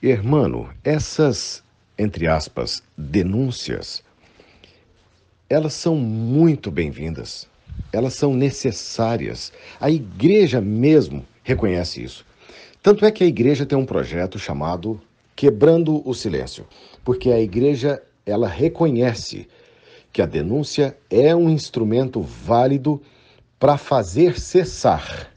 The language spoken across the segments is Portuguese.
Hermano, essas, entre aspas, denúncias, elas são muito bem-vindas. Elas são necessárias. A igreja mesmo reconhece isso. Tanto é que a igreja tem um projeto chamado Quebrando o Silêncio, porque a igreja, ela reconhece que a denúncia é um instrumento válido para fazer cessar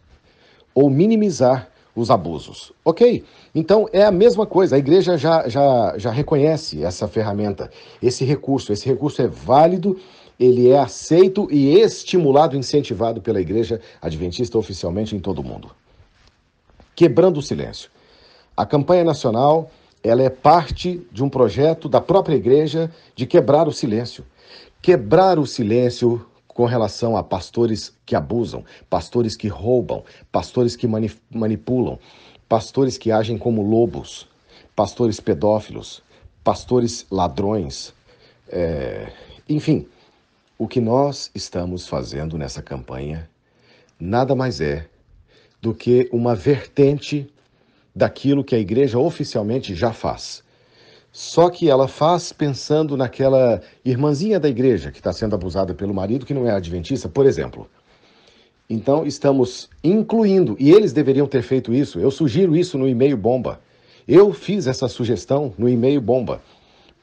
ou minimizar os abusos. Ok? Então é a mesma coisa, a igreja já reconhece essa ferramenta, esse recurso. Esse recurso é válido, ele é aceito e estimulado, incentivado pela igreja adventista oficialmente em todo o mundo. Quebrando o silêncio. A campanha nacional, ela é parte de um projeto da própria igreja de quebrar o silêncio. Quebrar o silêncio com relação a pastores que abusam, pastores que roubam, pastores que manipulam, pastores que agem como lobos, pastores pedófilos, pastores ladrões. Enfim, o que nós estamos fazendo nessa campanha nada mais é do que uma vertente daquilo que a igreja oficialmente já faz. Só que ela faz pensando naquela irmãzinha da igreja que está sendo abusada pelo marido que não é adventista, por exemplo. Então, estamos incluindo, e eles deveriam ter feito isso. Eu sugiro isso no e-mail bomba. Eu fiz essa sugestão no e-mail bomba.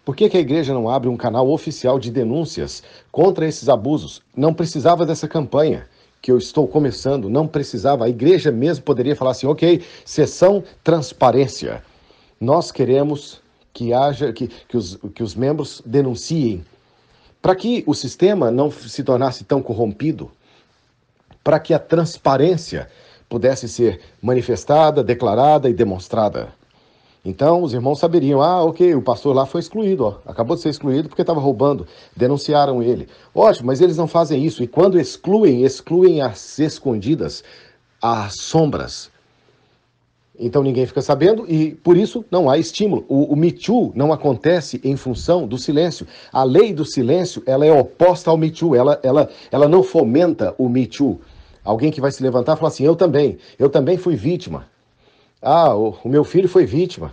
Por que a igreja não abre um canal oficial de denúncias contra esses abusos? Não precisava dessa campanha que eu estou começando, não precisava. A igreja mesmo poderia falar assim, ok, sessão transparência. Nós queremos que haja, que os membros denunciem, para que o sistema não se tornasse tão corrompido, para que a transparência pudesse ser manifestada, declarada e demonstrada. Então, os irmãos saberiam, ok, o pastor lá foi excluído, acabou de ser excluído porque estava roubando, denunciaram ele. Ótimo, mas eles não fazem isso, e quando excluem, excluem às escondidas, às sombras. Então ninguém fica sabendo e por isso não há estímulo. O Me Too não acontece em função do silêncio. A lei do silêncio, ela é oposta ao Me Too, ela não fomenta o Me Too. Alguém que vai se levantar e falar assim, eu também fui vítima. O meu filho foi vítima.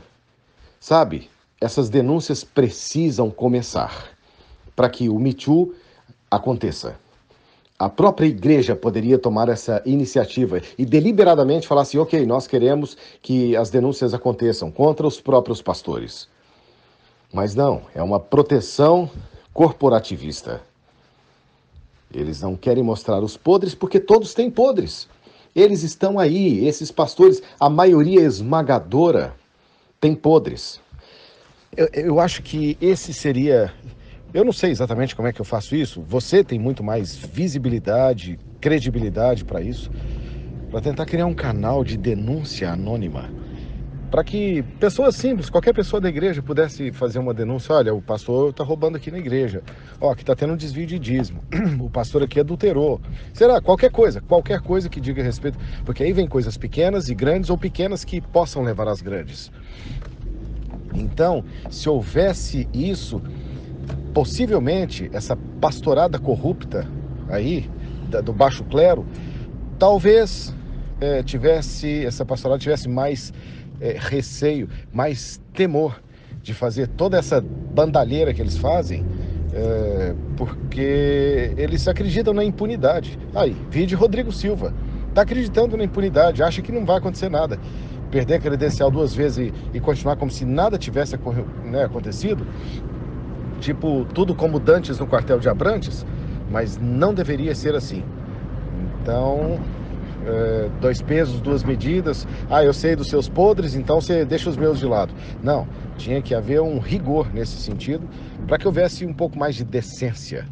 Sabe, essas denúncias precisam começar para que o Me Too aconteça. A própria igreja poderia tomar essa iniciativa e deliberadamente falar assim, ok, nós queremos que as denúncias aconteçam contra os próprios pastores. Mas não, é uma proteção corporativista. Eles não querem mostrar os podres porque todos têm podres. Eles estão aí, esses pastores, a maioria esmagadora tem podres. Eu acho que esse seria. Eu não sei exatamente como é que eu faço isso. Você tem muito mais visibilidade, credibilidade para isso, para tentar criar um canal de denúncia anônima, para que pessoas simples, qualquer pessoa da igreja pudesse fazer uma denúncia. Olha, o pastor está roubando aqui na igreja. Aqui está tendo um desvio de dízimo. O pastor aqui adulterou. Será? Qualquer coisa que diga respeito, porque aí vem coisas pequenas e grandes ou pequenas que possam levar às grandes. Então, se houvesse isso, possivelmente essa pastorada corrupta aí, do baixo clero, talvez essa pastorada tivesse mais receio, mais temor de fazer toda essa bandalheira que eles fazem, porque eles acreditam na impunidade. Aí, vide Rodrigo Silva, está acreditando na impunidade, acha que não vai acontecer nada. Perder a credencial 2 vezes e continuar como se nada tivesse acontecido, tipo, tudo como Dantes no quartel de Abrantes, mas não deveria ser assim. Então, 2 pesos, 2 medidas, eu sei dos seus podres, então você deixa os meus de lado. Não, tinha que haver um rigor nesse sentido, para que houvesse um pouco mais de decência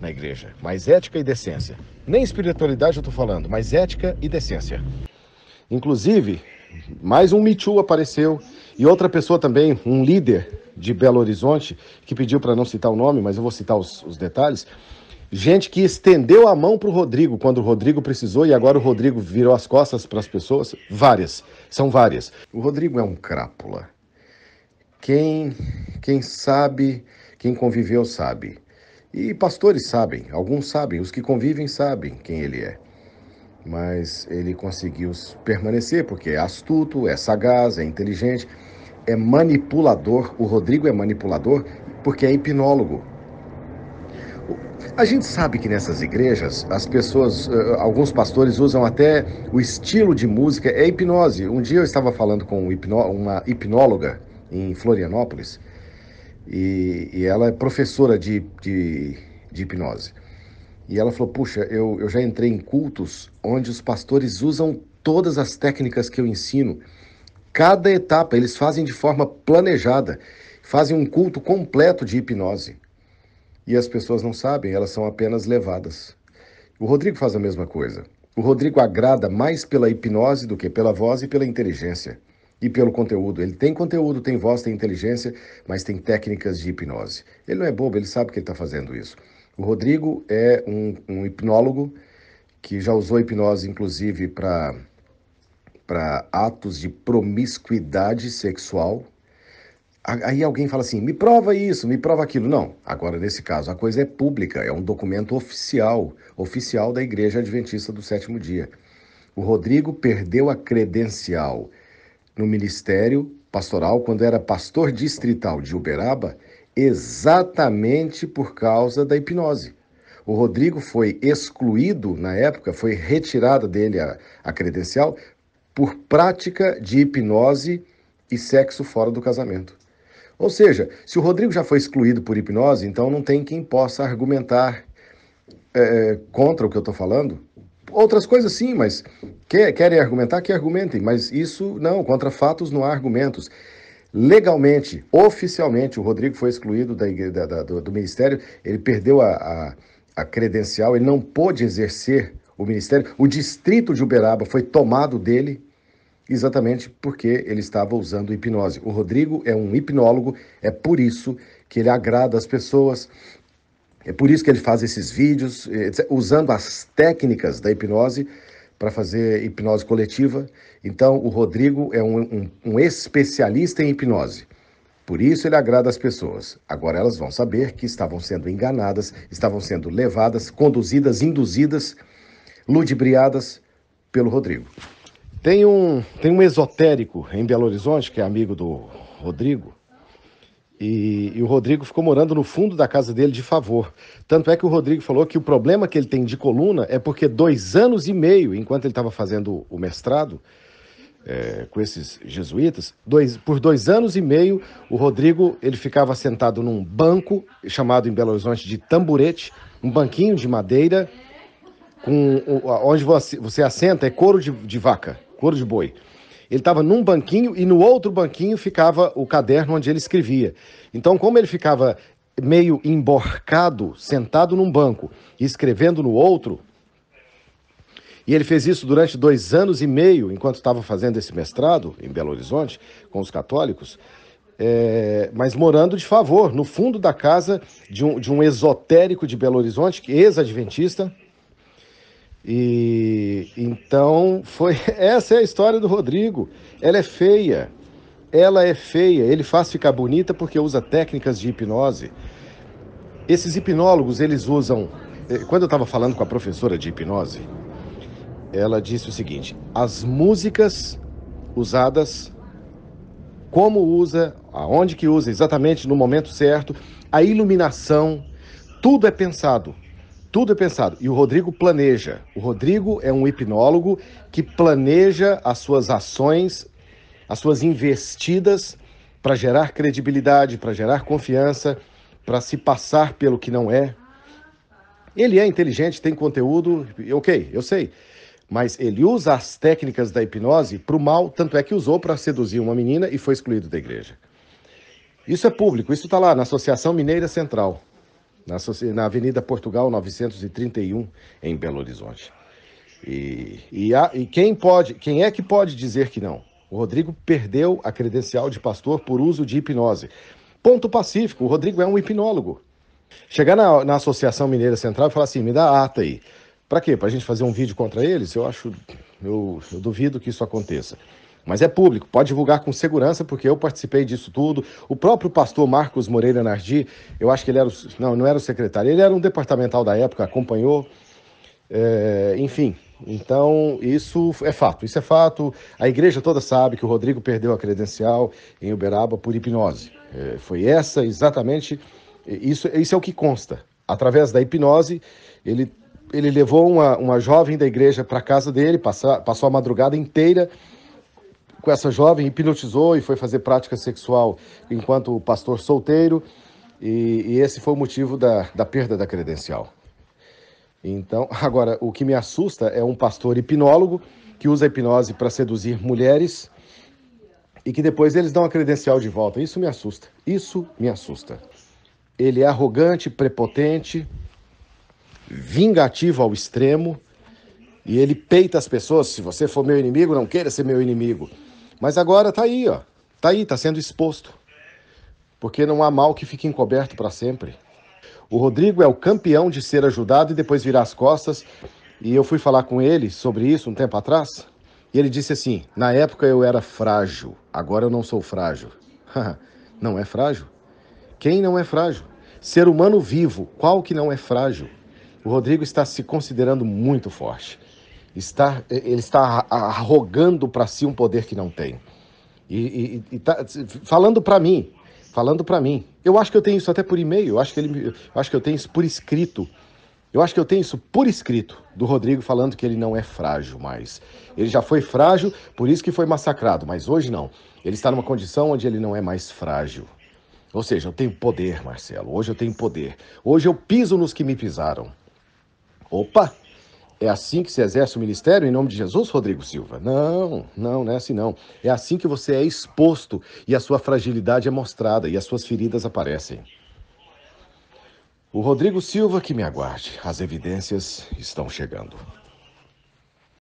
na igreja, mais ética e decência. Nem espiritualidade eu estou falando, mas ética e decência. Inclusive, mais um Me Too apareceu e outra pessoa também, um líder de Belo Horizonte, que pediu para não citar o nome, mas eu vou citar os detalhes. Gente que estendeu a mão para o Rodrigo quando o Rodrigo precisou e agora o Rodrigo virou as costas para as pessoas. São várias. O Rodrigo é um crápula. Quem sabe, quem conviveu sabe. E pastores sabem, alguns sabem, os que convivem sabem quem ele é. Mas ele conseguiu permanecer porque é astuto, é sagaz, é inteligente. é manipulador, o Rodrigo é manipulador porque é hipnólogo. A gente sabe que nessas igrejas, as pessoas, alguns pastores usam até o estilo de música, é hipnose. Um dia eu estava falando com uma hipnóloga em Florianópolis, e ela é professora de hipnose. E ela falou, puxa, eu já entrei em cultos onde os pastores usam todas as técnicas que eu ensino. Cada etapa eles fazem de forma planejada, fazem um culto completo de hipnose. E as pessoas não sabem, elas são apenas levadas. O Rodrigo faz a mesma coisa. O Rodrigo agrada mais pela hipnose do que pela voz e pela inteligência. E pelo conteúdo. Ele tem conteúdo, tem voz, tem inteligência, mas tem técnicas de hipnose. Ele não é bobo, ele sabe que ele está fazendo isso. O Rodrigo é um hipnólogo que já usou hipnose, inclusive, para atos de promiscuidade sexual. Aí alguém fala assim, me prova isso, me prova aquilo. Não, agora nesse caso a coisa é pública, é um documento oficial da Igreja Adventista do Sétimo Dia. O Rodrigo perdeu a credencial no ministério pastoral quando era pastor distrital de Uberaba, exatamente por causa da hipnose. O Rodrigo foi excluído na época, foi retirada dele a credencial por prática de hipnose e sexo fora do casamento. Ou seja, se o Rodrigo já foi excluído por hipnose, então não tem quem possa argumentar contra o que eu estou falando. Outras coisas sim, mas querem argumentar, que argumentem, mas isso não, contra fatos não há argumentos. Legalmente, oficialmente, o Rodrigo foi excluído do ministério, ele perdeu a credencial, ele não pôde exercer o ministério. O distrito de Uberaba foi tomado dele, exatamente porque ele estava usando hipnose. O Rodrigo é um hipnólogo, é por isso que ele agrada as pessoas, é por isso que ele faz esses vídeos, usando as técnicas da hipnose para fazer hipnose coletiva. Então, o Rodrigo é um especialista em hipnose. Por isso ele agrada as pessoas. Agora elas vão saber que estavam sendo enganadas, estavam sendo levadas, conduzidas, induzidas, ludibriadas pelo Rodrigo. Tem um esotérico em Belo Horizonte, que é amigo do Rodrigo, e o Rodrigo ficou morando no fundo da casa dele de favor. Tanto é que o Rodrigo falou que o problema que ele tem de coluna é porque 2 anos e meio, enquanto ele estava fazendo o mestrado com esses jesuítas, por 2 anos e meio, o Rodrigo ele ficava sentado num banco, chamado em Belo Horizonte de tamborete, um banquinho de madeira, onde você assenta é couro de vaca, couro de boi. Ele estava num banquinho e no outro banquinho ficava o caderno onde ele escrevia. Então, como ele ficava meio emborcado, sentado num banco e escrevendo no outro, e ele fez isso durante 2 anos e meio, enquanto estava fazendo esse mestrado em Belo Horizonte, com os católicos, mas morando de favor, no fundo da casa de um esotérico de Belo Horizonte, ex-adventista. E então essa é a história do Rodrigo. Ela é feia, ele faz ficar bonita porque usa técnicas de hipnose. Esses hipnólogos, eles usam, quando eu estava falando com a professora de hipnose, ela disse o seguinte: as músicas usadas, como usa, aonde que usa, exatamente no momento certo, a iluminação, tudo é pensado. Tudo é pensado. E o Rodrigo planeja. O Rodrigo é um hipnólogo que planeja as suas ações, as suas investidas para gerar credibilidade, para gerar confiança, para se passar pelo que não é. Ele é inteligente, tem conteúdo, ok, eu sei. Mas ele usa as técnicas da hipnose para o mal, tanto é que usou para seduzir uma menina e foi excluído da igreja. Isso é público, isso está lá na Associação Mineira Central. Na Avenida Portugal 931, em Belo Horizonte. E quem é que pode dizer que não? O Rodrigo perdeu a credencial de pastor por uso de hipnose. Ponto pacífico, o Rodrigo é um hipnólogo. Chegar na Associação Mineira Central e falar assim, me dá a ata aí. Para quê? Para a gente fazer um vídeo contra eles? Eu duvido que isso aconteça. Mas é público, pode divulgar com segurança, porque eu participei disso tudo. O próprio pastor Marcos Moreira Nardi, eu acho que ele era não era o secretário, ele era um departamental da época, acompanhou. Enfim, Então, isso é fato, isso é fato. A igreja toda sabe que o Rodrigo perdeu a credencial em Uberaba por hipnose. Foi essa exatamente, isso é o que consta. Através da hipnose, ele, ele levou uma jovem da igreja para casa dele, passou a madrugada inteira com essa jovem, hipnotizou e foi fazer prática sexual enquanto o pastor solteiro, e esse foi o motivo da perda da credencial. Então, agora, o que me assusta é um pastor hipnólogo que usa a hipnose para seduzir mulheres e que depois eles dão a credencial de volta. Isso me assusta. Isso me assusta. Ele é arrogante, prepotente, vingativo ao extremo e ele peita as pessoas. Se você for meu inimigo, não queira ser meu inimigo. Mas agora tá aí, ó. Tá aí, tá sendo exposto. Porque não há mal que fique encoberto para sempre. O Rodrigo é o campeão de ser ajudado e depois virar as costas. E eu fui falar com ele sobre isso um tempo atrás. E ele disse assim: na época eu era frágil, agora eu não sou frágil. Não é frágil? Quem não é frágil? Ser humano vivo, qual que não é frágil? O Rodrigo está se considerando muito forte. Ele está arrogando para si um poder que não tem. E tá falando para mim, falando para mim. Eu acho que eu tenho isso até por e-mail, eu acho que eu tenho isso por escrito. Eu acho que eu tenho isso por escrito do Rodrigo falando que ele não é frágil mais. Ele já foi frágil, por isso que foi massacrado, mas hoje não. Ele está numa condição onde ele não é mais frágil. Ou seja, eu tenho poder, Marcelo. Hoje eu tenho poder. Hoje eu piso nos que me pisaram. Opa! É assim que se exerce o ministério em nome de Jesus, Rodrigo Silva? Não, não é assim não. É assim que você é exposto e a sua fragilidade é mostrada e as suas feridas aparecem. O Rodrigo Silva que me aguarde. As evidências estão chegando.